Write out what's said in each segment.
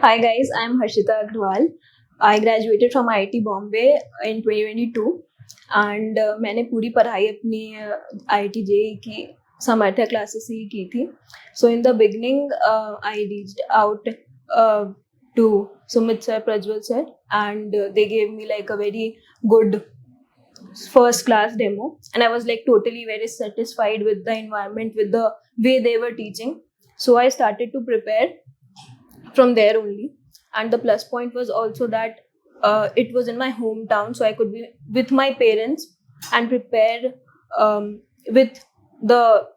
Hi guys, I'm Harshita Agrawal. I graduated from IIT Bombay in 2022 and मैंने पूरी पढ़ाई अपनी IIT JEE की सामर्थ्य क्लासेस से ही की थी. So in the beginning, I reached out to Sumit sir, Prajwal sir, and they gave me like a very good first class demo, and I was like totally very satisfied with the environment, with the way they were teaching. So I started to prepare from there only. And the plus point was also that it was in my hometown, so I could be with my parents and prepare with the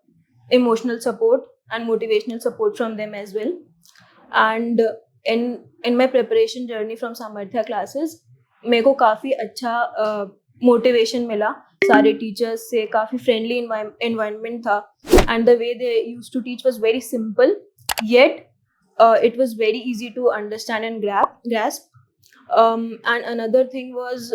emotional support and motivational support from them as well. And in my preparation journey from Samarthya classes, मेरे को काफ़ी अच्छा motivation मिला सारे teachers से. काफ़ी friendly environment था, and the way they used to teach was very simple, yet it was very easy to understand and grasp. And another thing was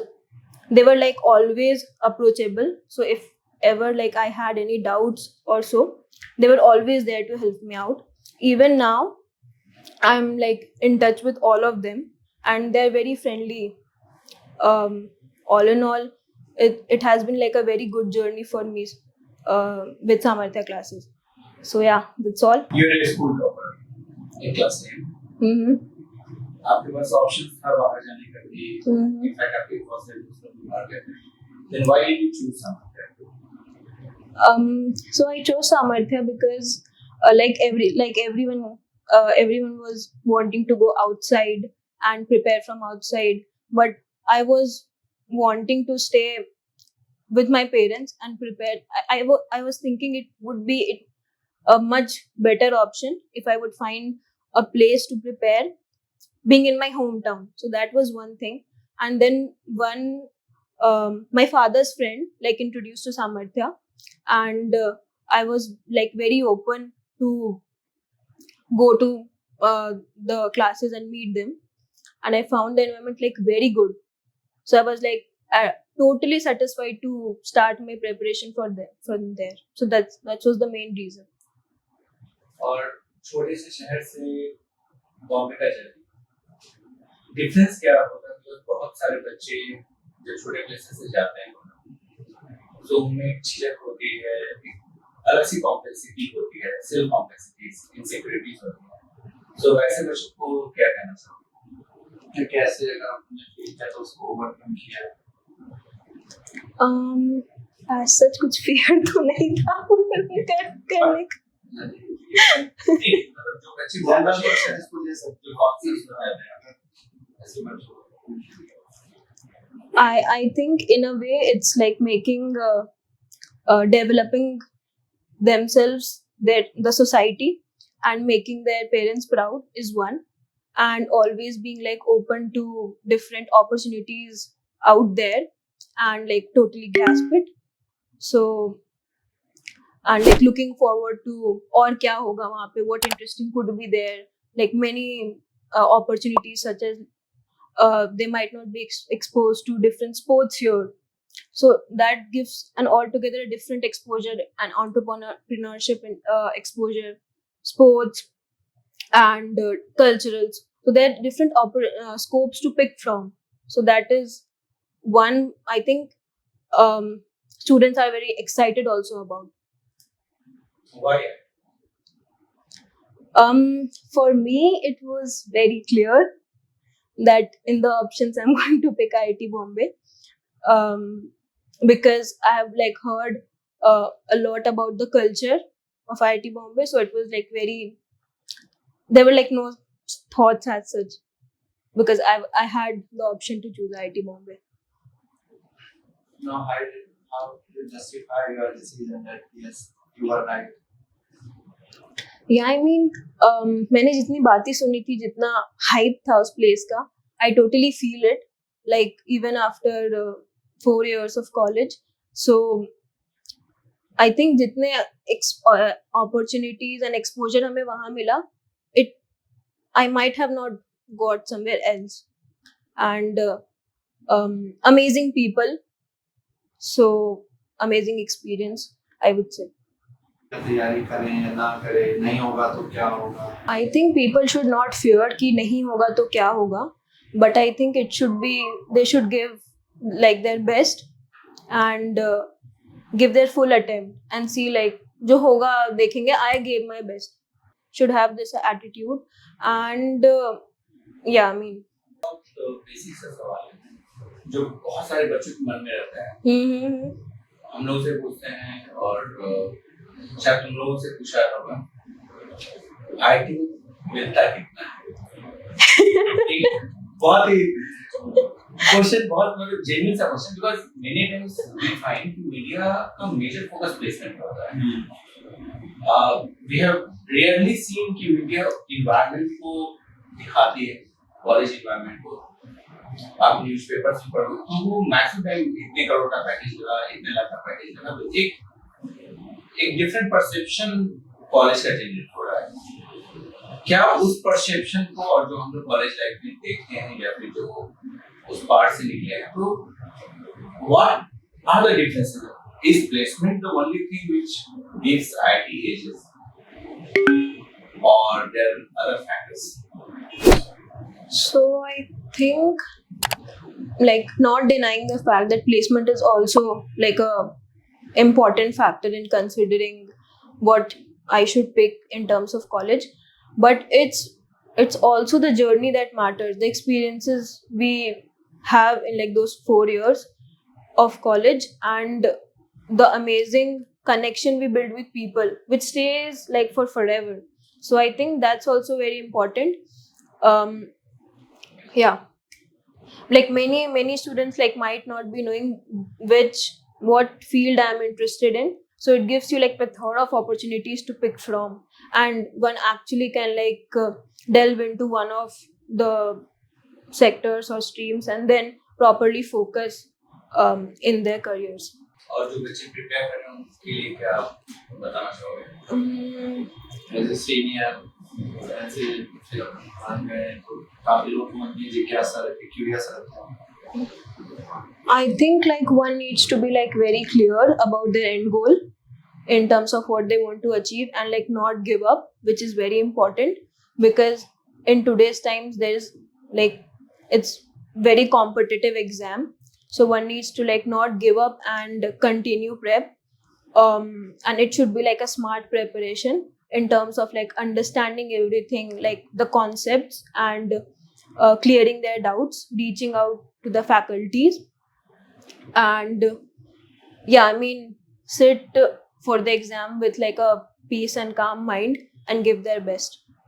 they were like always approachable. So if ever like I had any doubts or so, they were always there to help me out. Even now, I'm like in touch with all of them, and they're very friendly. All in all, it has been like a very good journey for me with Samarthya classes. So yeah, that's all. You're a school topper in class 10. Mm-hmm. आपके पास options था बाहर जाने का भी. In fact आपके पास है दूसरा भी बाहर गए. Then why did you choose Samarthya? So I chose Samarthya because everyone was wanting to go outside and prepare from outside, but I was wanting to stay with my parents and prepare. I was thinking it would be a much better option if I would find a place to prepare being in my hometown. So that was one thing. And then my father's friend like introduced to Samarthya, and I was like very open to go to the classes and meet them, and I found the environment like very good. So I was like totally satisfied to start my preparation from there. So that was the main reason. और छोटे से शहर से बॉम्बे का journey difference क्या होता है? because बहुत सारे बच्चे जो छोटे प्लेसेस से जाते हैं तो उनमें झिझक होती है, अलग सी कॉम्प्लेक्सिटी होती है, सेल्फ कॉम्प्लेक्सिटीज, इनसिक्योरिटीज होती है. सो वैसे बच्चों को क्या कहना चाहोगे? कैसे अगर आपने फील किया तो उसको ओवरकम किया? As such कुछ fear तो नहीं था करने का. जो बच्चे ज्यादा स्ट्रेसफुल है सब जो कॉन्सेप्ट्स बताते हैं ऐसे बच्चों I think in a way it's like making developing themselves, the society, and making their parents proud is one, and always being like open to different opportunities out there and like totally grasp it. So and like looking forward to और क्या होगा वहाँ पे, what interesting could be there, like many opportunities such as they might not be exposed to different sports here. So that gives an altogether a different exposure and entrepreneurship and exposure, sports and culturals. So there are different scopes to pick from. So that is one I think students are very excited also about. Why? For me, it was very clear that in the options I'm going to pick IIT Bombay, because I have like heard a lot about the culture of IIT Bombay. So it was like there were like no thoughts as such, because I had the option to choose IIT Bombay. Now, how do you justify your decision that yes, you are right? Yeah, I mean, मैंने जितनी बातें सुनी थी, जितना hype था उस place का, I totally feel it. Like even after 4 years of college, so I think जितने opportunities and exposure हमें वहाँ मिला, I might have not got somewhere else. And amazing people, so amazing experience, I would say. तैयारी करें या ना करें, नहीं होगा तो क्या होगा? I think people should not fear कि नहीं होगा तो क्या होगा, but I think it should be, they should give like their best and give their full attempt and see like जो होगा देखेंगे. I gave my best. Should have this attitude and yeah, I mean. तो basic सा सवाल है जो बहुत सारे बच्चों के मन में रहता है, Mm-hmm. हम लोग से पूछते हैं और शायद तुम लोगों से पूछा होगा, आईटी मिलता कितना है? एक बहुत ही क्वेश्चन, बहुत मतलब जेन्युइन सा question, because many times we find कि मीडिया का मेजर फोकस प्लेसमेंट पे होता है। वी हैव रेयरली सीन कि मीडिया एनवायरनमेंट को दिखाती है, कॉलेज एनवायरनमेंट को। आप न्यूज़पेपर्स में पढ़ो तो वो मैक्सिमम टाइम इतने करोड़ का पैकेज लगा, इतने लाख का पैकेज लगा, तो एक डिफरेंट परसेप्शन कॉलेज का जनरेट हो रहा है। क्या उस परसेप्शन को और जो हम लोग कॉलेज लाइफ में देखते हैं या फिर जो उस पार्ट से निकले हैं, तो what are the differences? Is placement the only thing which gives IT edges or there are other factors? So I think like not denying the fact that placement is also like a important factor in considering what I should pick in terms of college, but it's also the journey that matters, the experiences we have in like those 4 years of college and the amazing connection we build with people which stays like for forever. So I think that's also very important. Yeah, like many students like might not be knowing what field I'm interested in, so it gives you like plethora of opportunities to pick from, and one actually can like delve into one of the sectors or streams and then properly focus in their careers. और जो बच्चे prepare कर रहे हैं उसके लिए क्या आप बताना चाहोगे? एज ए सीनियर, ऐसे फिर मान गए तो काफी लोग मन में जिज्ञासा रहती है, क्यूरियस रहता है। I think like one needs to be like very clear about their end goal in terms of what they want to achieve and like not give up, which is very important because in today's times there's like it's very competitive exam, so one needs to like not give up and continue prep, and it should be like a smart preparation in terms of like understanding everything like the concepts and clearing their doubts, reaching out to the faculties, and yeah, I mean sit for the exam with like a peace and calm mind and give their best.